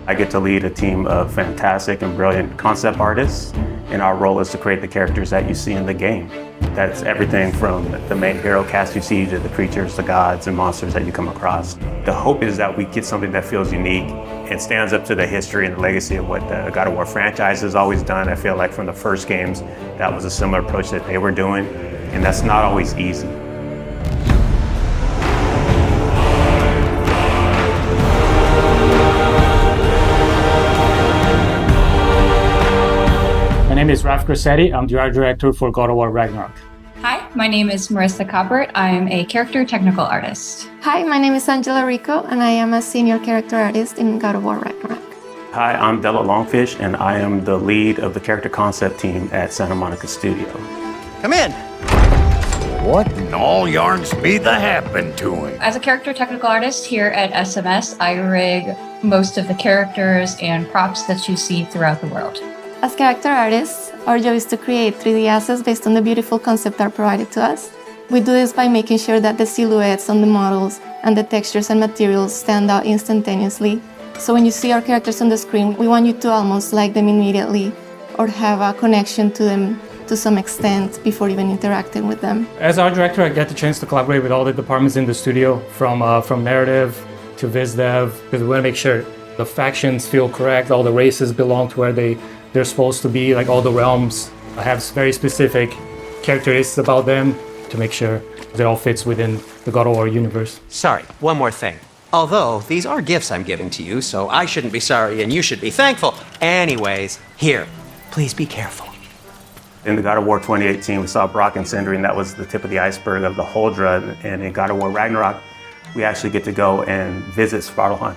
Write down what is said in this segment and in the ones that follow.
I get to lead a team of fantastic and brilliant concept artists, and our role is to create the characters that you see in the game. That's everything from the main hero cast you see to the creatures, the gods, and monsters that you come across. The hope is that we get something that feels unique and stands up to the history and the legacy of what the God of War franchise has always done. I feel like from the first games, that was a similar approach that they were doing, and that's not always easy. My name is Raf Grassetti. I'm the art director for God of War Ragnarök. Hi, my name is Marissa Coppert. I'm a character technical artist. Hi, my name is Angela Rico, and I am a senior character artist in God of War Ragnarök. Hi, I'm Della Longfish, and I am the lead of the character concept team at Santa Monica Studio. Come in. What in all yarns be the happened to him? As a character technical artist here at SMS, I rig most of the characters and props that you see throughout the world. As character artists, our job is to create 3D assets based on the beautiful concept art provided to us. We do this by making sure that the silhouettes on the models and the textures and materials stand out instantaneously. So when you see our characters on the screen, we want you to almost like them immediately or have a connection to them to some extent before even interacting with them. As art director, I get the chance to collaborate with all the departments in the studio, from narrative to viz dev, because we want to make sure the factions feel correct, all the races belong to where they're supposed to be, like all the realms have very specific characteristics about them to make sure they all fits within the God of War universe. Sorry, one more thing. Although, these are gifts I'm giving to you, so I shouldn't be sorry and you should be thankful. Anyways, here, please be careful. In the God of War 2018, we saw Brock and Sindri, and that was the tip of the iceberg of the Huldra. And in God of War Ragnarok, we actually get to go and visit Svartalfheim,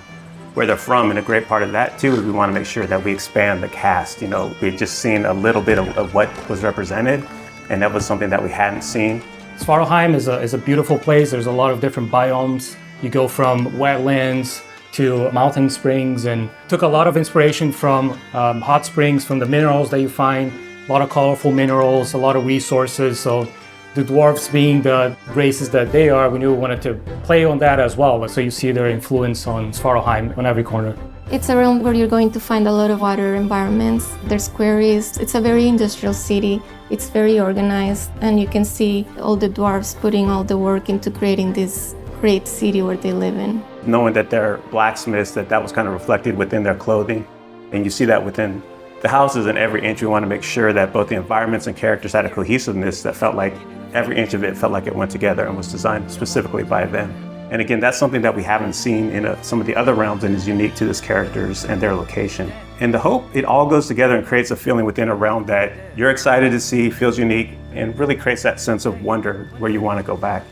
where they're from. And a great part of that too is we want to make sure that we expand the cast. You know, we've just seen a little bit of what was represented, and that was something that we hadn't seen. Svartalfheim is a beautiful place. There's a lot of different biomes. You go from wetlands to mountain springs, and took a lot of inspiration from hot springs, from the minerals that you find, a lot of colorful minerals, a lot of resources. So the dwarves being the races that they are, we knew we wanted to play on that as well. So you see their influence on Svartalfheim on every corner. It's a realm where you're going to find a lot of water environments. There's quarries. It's a very industrial city. It's very organized, and you can see all the dwarves putting all the work into creating this great city where they live in. Knowing that they're blacksmiths, that was kind of reflected within their clothing. And you see that within the houses and every inch. We want to make sure that both the environments and characters had a cohesiveness that felt like every inch of it felt like it went together and was designed specifically by them. And again, that's something that we haven't seen in some of the other realms and is unique to these characters and their location. And the hope, it all goes together and creates a feeling within a realm that you're excited to see, feels unique, and really creates that sense of wonder where you want to go back.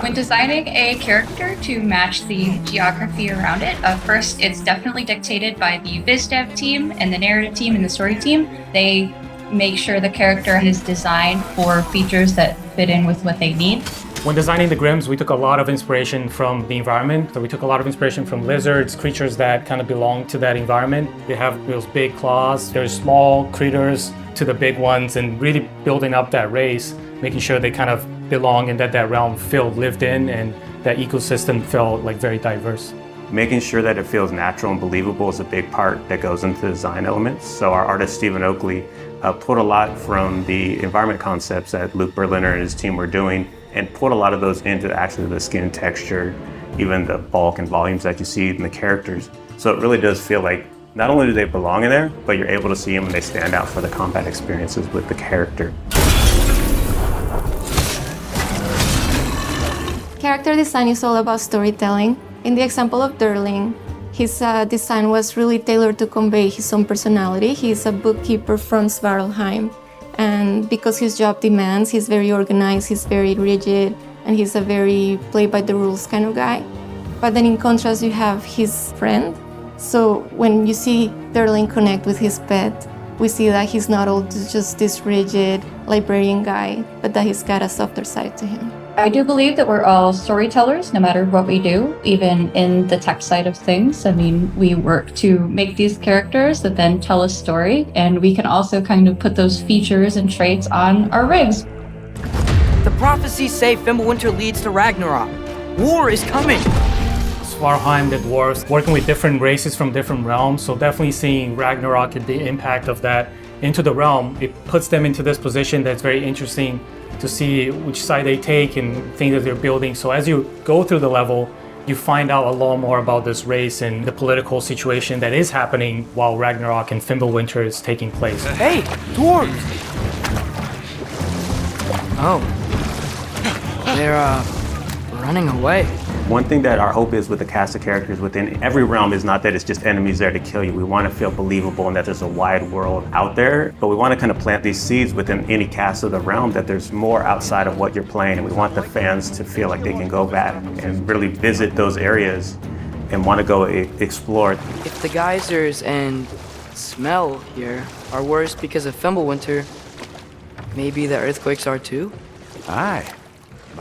When designing a character to match the geography around it, first it's definitely dictated by the viz dev team and the narrative team and the story team. They make sure the character is designed for features that fit in with what they need. When designing the Grims, we took a lot of inspiration from the environment. So we took a lot of inspiration from lizards, creatures that kind of belong to that environment. They have those big claws. There's small critters to the big ones, and really building up that race, making sure they kind of belong and that realm felt lived in and that ecosystem felt like very diverse. Making sure that it feels natural and believable is a big part that goes into the design elements. So our artist, Stephen Oakley, pulled a lot from the environment concepts that Luke Berliner and his team were doing and put a lot of those into actually the skin texture, even the bulk and volumes that you see in the characters. So it really does feel like not only do they belong in there, but you're able to see them and they stand out for the combat experiences with the character. Character design is all about storytelling. In the example of Durling, his design was really tailored to convey his own personality. He's a bookkeeper from Svartalfheim, and because his job demands, he's very organized, he's very rigid, and he's a very play-by-the-rules kind of guy. But then in contrast, you have his friend. So when you see Durling connect with his pet, we see that he's not all just this rigid librarian guy, but that he's got a softer side to him. I do believe that we're all storytellers, no matter what we do, even in the tech side of things. I mean, we work to make these characters that then tell a story, and we can also kind of put those features and traits on our rigs. The prophecies say Fimbulwinter leads to Ragnarok. War is coming. Svartalfheim, the dwarves, working with different races from different realms, so definitely seeing Ragnarok and the impact of that into the realm, it puts them into this position that's very interesting to see which side they take and things that they're building. So as you go through the level, you find out a lot more about this race and the political situation that is happening while Ragnarok and Fimbulwinter is taking place. Hey, dwarves! Oh. They're, running away. One thing that our hope is with the cast of characters within every realm is not that it's just enemies there to kill you. We want to feel believable and that there's a wide world out there, but we want to kind of plant these seeds within any cast of the realm that there's more outside of what you're playing, and we want the fans to feel like they can go back and really visit those areas and want to go explore. If the geysers and smell here are worse because of Fimbulwinter, maybe the earthquakes are too? Aye.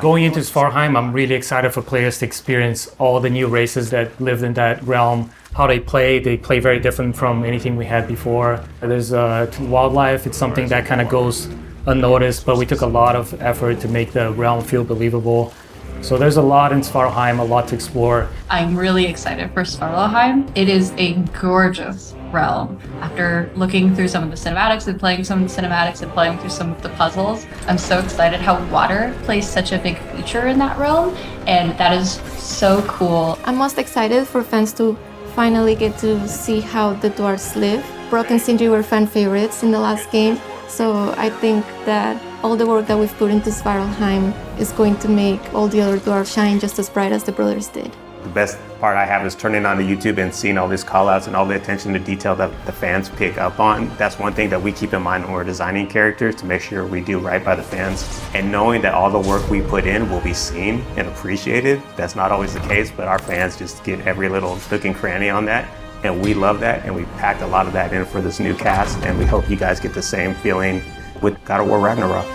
Going into Svartalfheim, I'm really excited for players to experience all the new races that lived in that realm, how they play very different from anything we had before. There's wildlife, it's something that kind of goes unnoticed, but we took a lot of effort to make the realm feel believable. So there's a lot in Svartalfheim, a lot to explore. I'm really excited for Svartalfheim. It is a gorgeous realm. After looking through some of the cinematics and playing some of the cinematics and playing through some of the puzzles, I'm so excited how water plays such a big feature in that realm, and that is so cool. I'm most excited for fans to finally get to see how the dwarves live. Brock and Sindri were fan favorites in the last game, so I think that all the work that we've put into Svartalfheim is going to make all the other dwarves shine just as bright as the brothers did. The best part I have is turning on the YouTube and seeing all these call-outs and all the attention to detail that the fans pick up on. That's one thing that we keep in mind when we're designing characters, to make sure we do right by the fans. And knowing that all the work we put in will be seen and appreciated, that's not always the case, but our fans just get every little nook and cranny on that. And we love that, and we packed a lot of that in for this new cast, and we hope you guys get the same feeling with God of War Ragnarok.